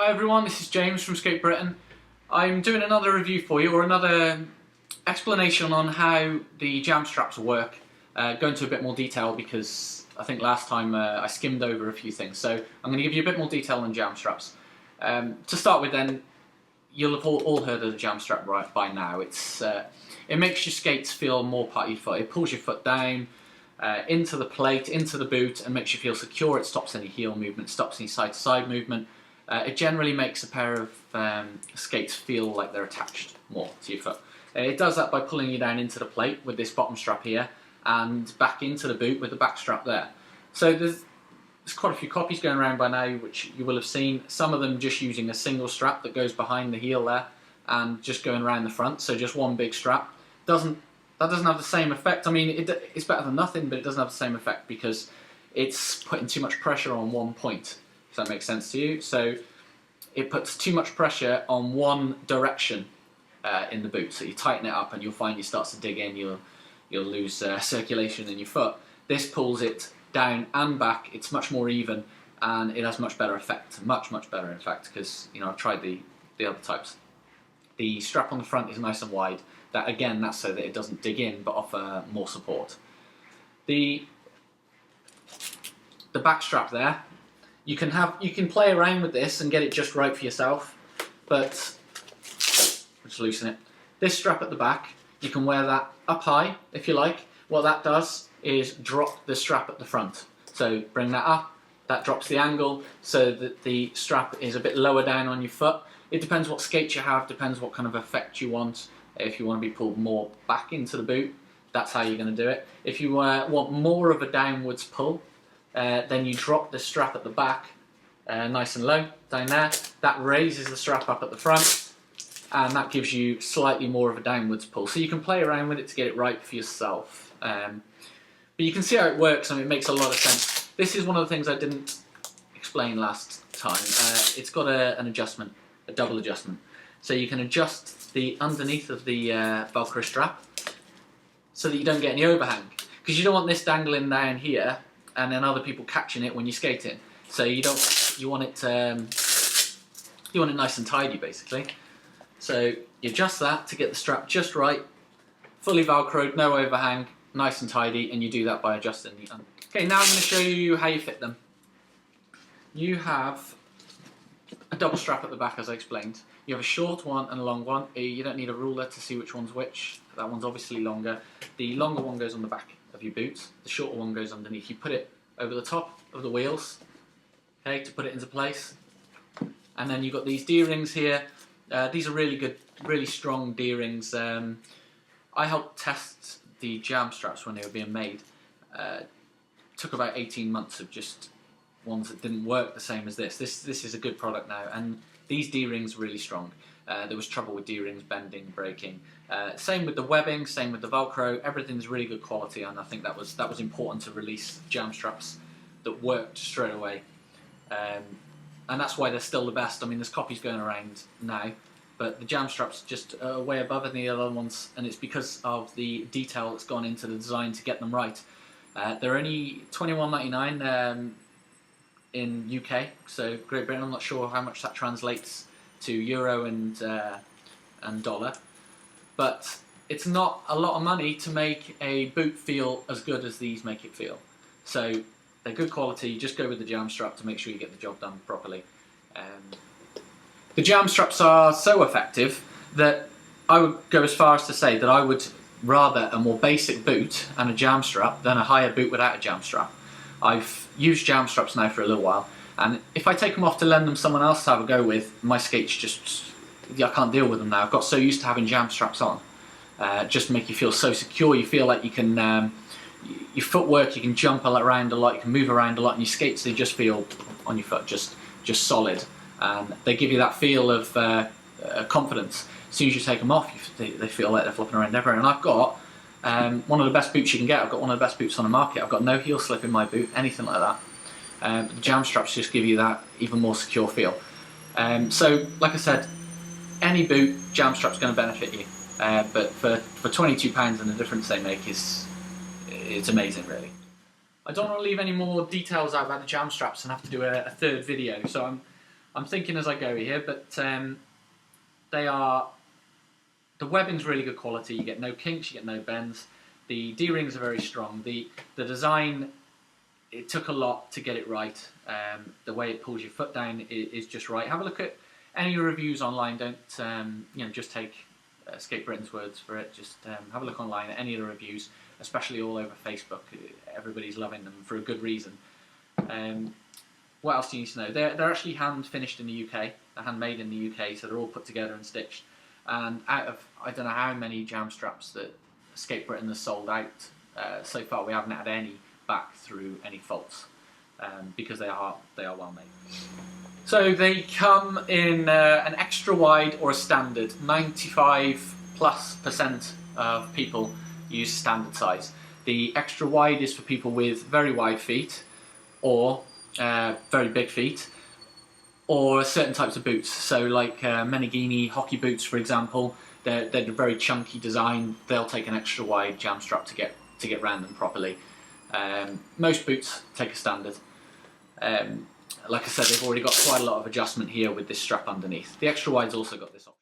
Hi everyone, this is James from SkateBritain. I'm doing another review for you, or another explanation on how the jam straps work. Go into a bit more detail because I think last time I skimmed over a few things, so I'm going to give you a bit more detail on jam straps. To start with then, you'll have all heard of the jam strap right by now. It makes your skates feel more part of your foot. It pulls your foot down into the plate, into the boot, and makes you feel secure. It stops any heel movement, stops any side-to-side movement. It generally makes a pair of skates feel like they're attached more to your foot. It does that by pulling you down into the plate with this bottom strap here and back into the boot with the back strap there. So there's quite a few copies going around by now which you will have seen. Some of them just using a single strap that goes behind the heel there and just going around the front, so just one big strap. That doesn't have the same effect. I mean, it's better than nothing, but it doesn't have the same effect because it's putting too much pressure on one point. If that makes sense to you. So it puts too much pressure on one direction in the boot. So you tighten it up and you'll find it starts to dig in, you'll lose circulation in your foot. This pulls it down and back. It's much more even and it has much better effect. Much better in fact, because I've tried the other types. The strap on the front is nice and wide. That's so that it doesn't dig in but offer more support. The back strap there, you can play around with this and get it just right for yourself, but just loosen it. This strap at the back, you can wear that up high if you like. What that does is drop the strap at the front. So bring that up, that drops the angle so that the strap is a bit lower down on your foot. It depends what skate you have, depends what kind of effect you want. If you want to be pulled more back into the boot, that's how you're going to do it. If you want more of a downwards pull, then you drop the strap at the back nice and low down there. That raises the strap up at the front and that gives you slightly more of a downwards pull. So you can play around with it to get it right for yourself. But you can see how it works and it makes a lot of sense. This is one of the things I didn't explain last time. It's got an adjustment, a double adjustment. So you can adjust the underneath of the Velcro strap so that you don't get any overhang. Because you don't want this dangling down here and then other people catching it when you're skating. So you want it nice and tidy basically. So you adjust that to get the strap just right, fully velcroed, no overhang, nice and tidy, and you do that by adjusting the under. Okay, now I'm going to show you how you fit them. You have a double strap at the back as I explained. You have a short one and a long one. You don't need a ruler to see which one's which. That one's obviously longer. The longer one goes on the back of your boots, the shorter one goes underneath. You put it over the top of the wheels, okay, to put it into place. And then you've got these D-rings here. These are really good, really strong D-rings. I helped test the jam straps when they were being made. Took about 18 months of just ones that didn't work the same as this. This is a good product now, and these D-rings are really strong. There was trouble with D-rings bending, breaking. Same with the webbing, same with the Velcro. Everything's really good quality, and I think that was important to release jam straps that worked straight away. And that's why they're still the best. I mean, there's copies going around now, but the jam straps just are way above any other ones, and it's because of the detail that's gone into the design to get them right. They're only $21.99 in UK, so Great Britain. I'm not sure how much that translates to euro and dollar, but it's not a lot of money to make a boot feel as good as these make it feel. So they're good quality. Just go with the jam strap to make sure you get the job done properly. The jam straps are so effective that I would go as far as to say that I would rather a more basic boot and a jam strap than a higher boot without a jam strap. I've used jam straps now for a little while, and if I take them off to lend them someone else to have a go with, my skates just, I can't deal with them now. I've got so used to having jam straps on. Just make you feel so secure. You feel like you can, your footwork, you can jump around a lot, you can move around a lot, and your skates, they just feel on your foot just solid. And they give you that feel of confidence. As soon as you take them off, they feel like they're flopping around everywhere. And I've got one of the best boots you can get. I've got one of the best boots on the market. I've got no heel slip in my boot, anything like that. The jam straps just give you that even more secure feel. So, like I said, any boot, jam strap's going to benefit you. But for £22 and the difference they make it's amazing, really. I don't want to leave any more details out about the jam straps and have to do a third video, so I'm thinking as I go here, but the webbing's really good quality. You get no kinks, you get no bends. The D-rings are very strong. The design, it took a lot to get it right. The way it pulls your foot down is just right. Have a look at any reviews online. Don't just take SkateBritain's words for it. Just have a look online at any of the reviews, especially all over Facebook. Everybody's loving them for a good reason. What else do you need to know? They're actually hand finished in the UK. They're handmade in the UK, so they're all put together and stitched. And out of I don't know how many jam straps that SkateBritain has sold out so far, we haven't had any back through any faults because they are well made. So they come in an extra wide or a standard. 95+% of people use standard size. The extra wide is for people with very wide feet or very big feet, or certain types of boots. So like Menegini hockey boots, for example, they're a very chunky design. They'll take an extra wide jam strap to get around them properly. Most boots take a standard. Like I said, they've already got quite a lot of adjustment here with this strap underneath. The extra wide's also got this option.